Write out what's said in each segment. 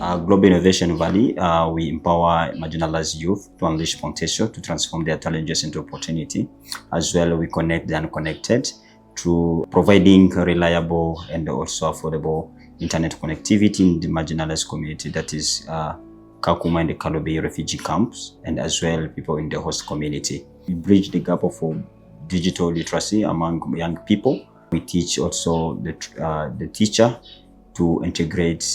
Global Innovation Valley, we empower marginalized youth to unleash potential to transform their challenges into opportunity. As well, we connect the unconnected through providing reliable and also affordable internet connectivity in the marginalized community, that is Kakuma and the Kalobe refugee camps, and as well people in the host community. We bridge the gap of digital literacy among young people. We teach also the teacher to integrate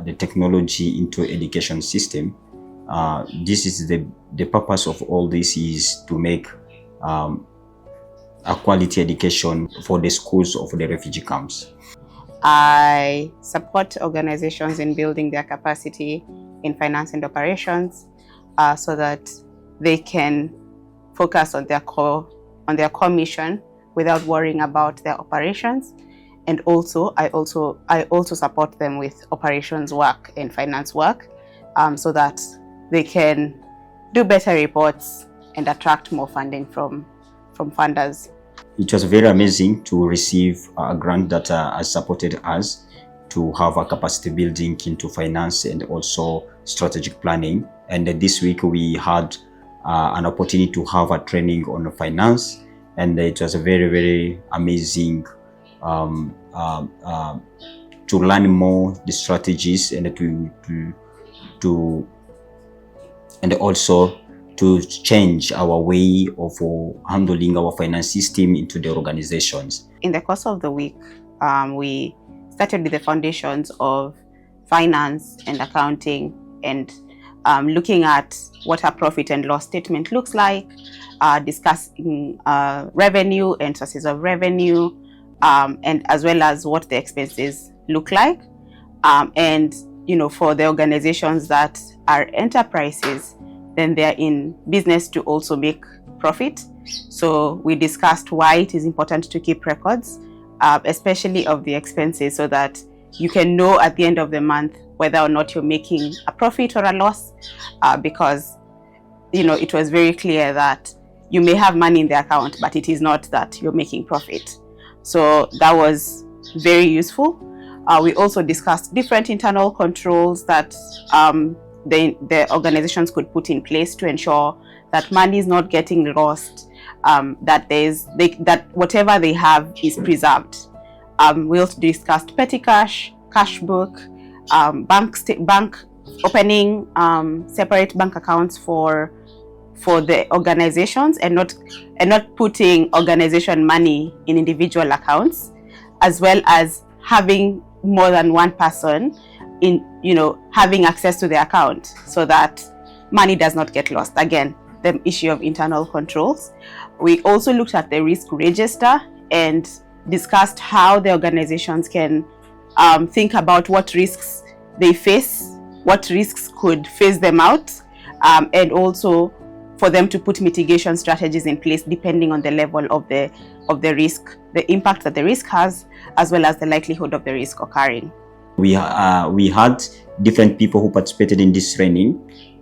the technology into education system. This is the purpose of all this is to make a quality education for the schools of the refugee camps. I support organizations in building their capacity in finance and operations so that they can focus on their core mission without worrying about their operations. And also, I also support them with operations work and finance work so that they can do better reports and attract more funding from funders. It was very amazing to receive a grant that has supported us to have a capacity building into finance and also strategic planning. And this week we had an opportunity to have a training on finance, and it was a very, very amazing to learn more the strategies and also to change our way of handling our finance system into the organizations. In the course of the week, we started with the foundations of finance and accounting and looking at what a profit and loss statement looks like, discussing revenue and sources of revenue, and as well as what the expenses look like. And for the organizations that are enterprises, then they're in business to also make profit. So we discussed why it is important to keep records, especially of the expenses, so that you can know at the end of the month whether or not you're making a profit or a loss, because it was very clear that you may have money in the account, but it is not that you're making profit. So that was very useful. We also discussed different internal controls that the organizations could put in place to ensure that money is not getting lost, that whatever they have is preserved. We also discussed petty cash, cash book, bank opening separate bank accounts for the organizations and not putting organization money in individual accounts, as well as having more than one person in having access to the account so that money does not get lost. Again, the issue of internal controls. We also looked at the risk register and discussed how the organizations can think about what risks they face, what risks could phase them out, and also for them to put mitigation strategies in place depending on the level of the risk, the impact that the risk has, as well as the likelihood of the risk occurring. We had different people who participated in this training,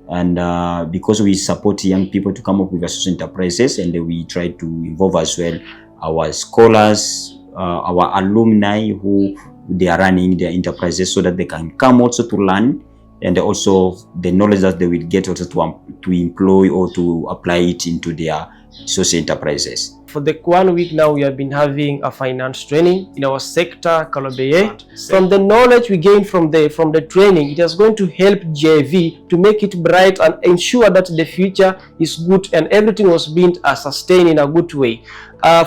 and because we support young people to come up with social enterprises, and we try to involve as well our scholars, our alumni who they are running their enterprises, so that they can come also to learn, and also the knowledge that they will get also to employ or to apply it into their social enterprises. For the 1 week now, we have been having a finance training in our sector, Kalobe. From the knowledge we gain from the training, it is going to help GIV to make it bright and ensure that the future is good and everything was being sustained in a good way.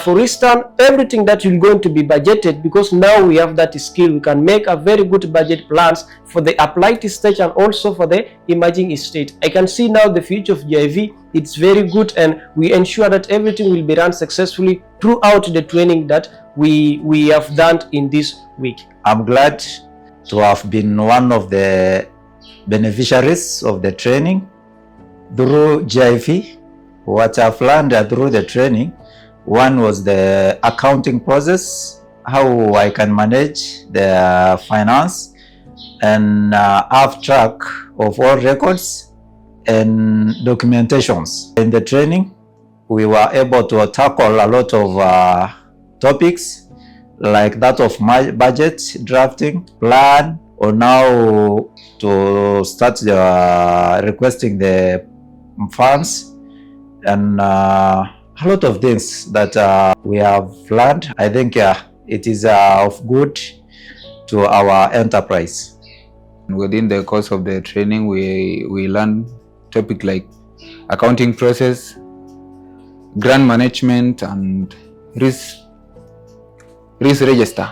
For instance, everything that is going to be budgeted, because now we have that skill, we can make a very good budget plans for the applied stage and also for the emerging state. I can see now the future of GIV. It's very good, and we ensure that everything will be run successfully throughout the training that we have done in this week. I'm glad to have been one of the beneficiaries of the training through GIV. What I've learned through the training, one was the accounting process, how I can manage the finance and have track of all records and documentations. In the training, we were able to tackle a lot of topics like that of my budget drafting, plan, on how to start requesting the funds, and a lot of things that we have learned. I think it is of good to our enterprise. Within the course of the training, we learn topics like accounting process, grant management, and risk register,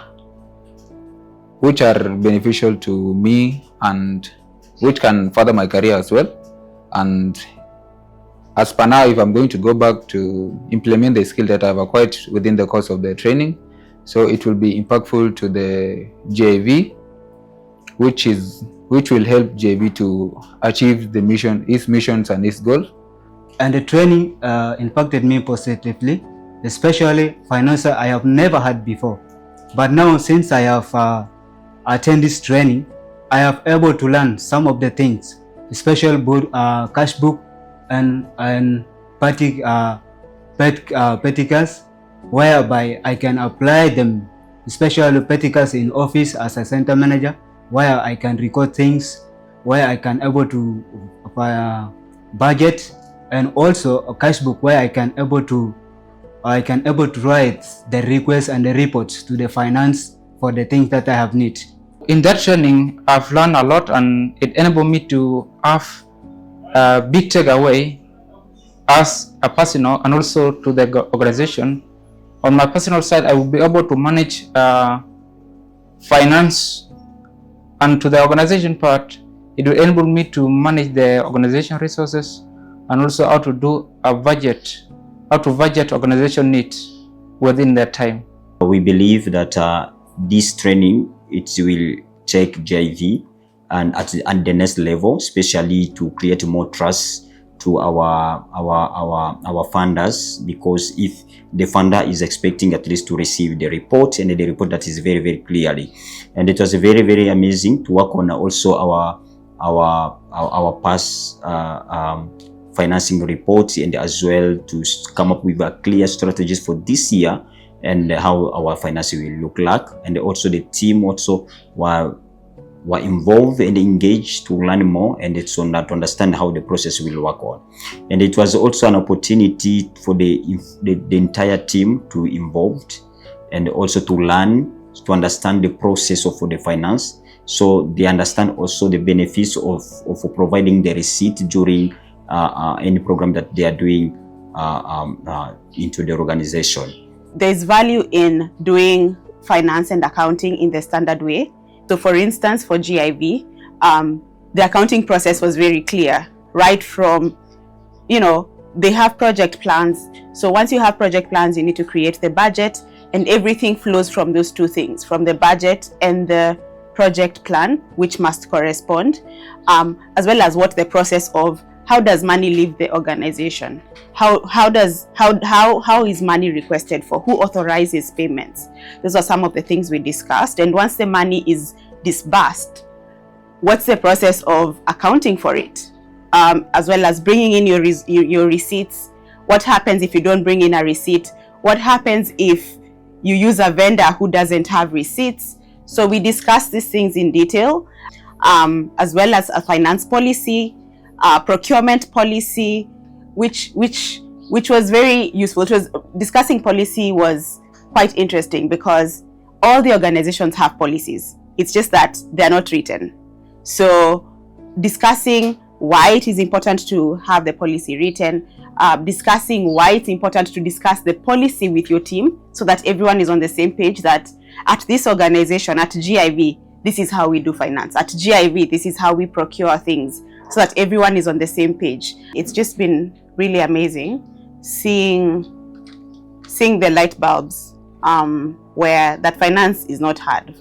which are beneficial to me and which can further my career as well. And as per now, if I'm going to go back to implement the skill that I've acquired within the course of the training, so it will be impactful to the GIV, which will help GIV to achieve its missions and its goal. And the training impacted me positively, especially financial I have never had before. But now, since I have attended this training, I have able to learn some of the things, especially cash book and peticles, whereby I can apply them, especially peticles in office as a center manager, where I can record things, where I can able to budget, and also a cash book where I can able to write the requests and the reports to the finance for the things that I have need. In that training, I've learned a lot, and it enabled me to have a big takeaway as a personal and also to the organization. On my personal side, I will be able to manage finance, and to the organization part, it will enable me to manage the organization resources and also how to do a budget, how to budget organization needs within that time. We believe that this training, it will take GIV and at the next level, especially to create more trust to our funders, because if the funder is expecting at least to receive the report, and the report that is very, very clearly, and it was very, very amazing to work on also our past financing reports, and as well to come up with a clear strategies for this year and how our financing will look like. And also the team also were involved and engaged to learn more and to understand how the process will work on. And it was also an opportunity for the entire team to involved and also to learn, to understand the process of the finance, so they understand also the benefits of providing the receipt during any program that they are doing into the organization. There's value in doing finance and accounting in the standard way. So for instance, for GIV, the accounting process was very clear, right from, they have project plans. So once you have project plans, you need to create the budget, and everything flows from those two things, from the budget and the project plan, which must correspond, as well as what the process of how does money leave the organization? How is money requested for? Who authorizes payments? Those are some of the things we discussed. And once the money is disbursed, what's the process of accounting for it? As well as bringing in your receipts. What happens if you don't bring in a receipt? What happens if you use a vendor who doesn't have receipts? So we discussed these things in detail, as well as a finance policy, procurement policy, which was very useful. Discussing policy was quite interesting because all the organizations have policies. It's just that they're not written. So discussing why it is important to have the policy written, discussing why it's important to discuss the policy with your team so that everyone is on the same page, that at this organization, at GIV, this is how we do finance. At GIV, this is how we procure things, so that everyone is on the same page. It's just been really amazing seeing the light bulbs, where that finance is not hard.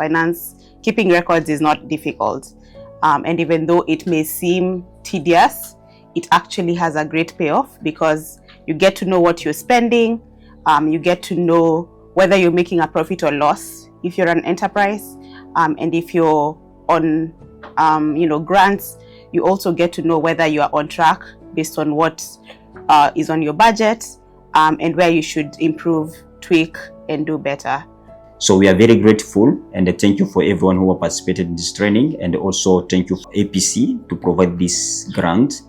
Keeping records is not difficult. And even though it may seem tedious, it actually has a great payoff, because you get to know what you're spending. You get to know whether you're making a profit or loss if you're an enterprise. And if you're on grants, you also get to know whether you are on track based on what is on your budget, and where you should improve, tweak, and do better. So we are very grateful, and thank you for everyone who participated in this training, and also thank you for APC to provide this grant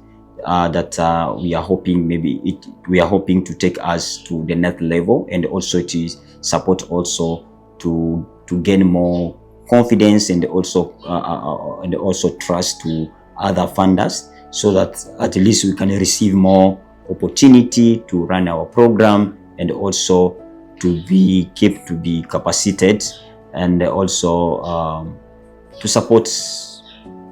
that we are hoping we are hoping to take us to the next level, and also to support also to gain more confidence and also trust to other funders, so that at least we can receive more opportunity to run our program, and also to be capacitated, and also to support,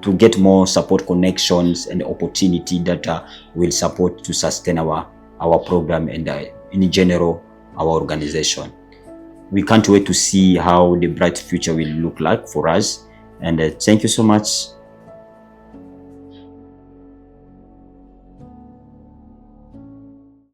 to get more support connections and opportunity that will support to sustain our program and in general our organization. We can't wait to see how the bright future will look like for us, and thank you so much.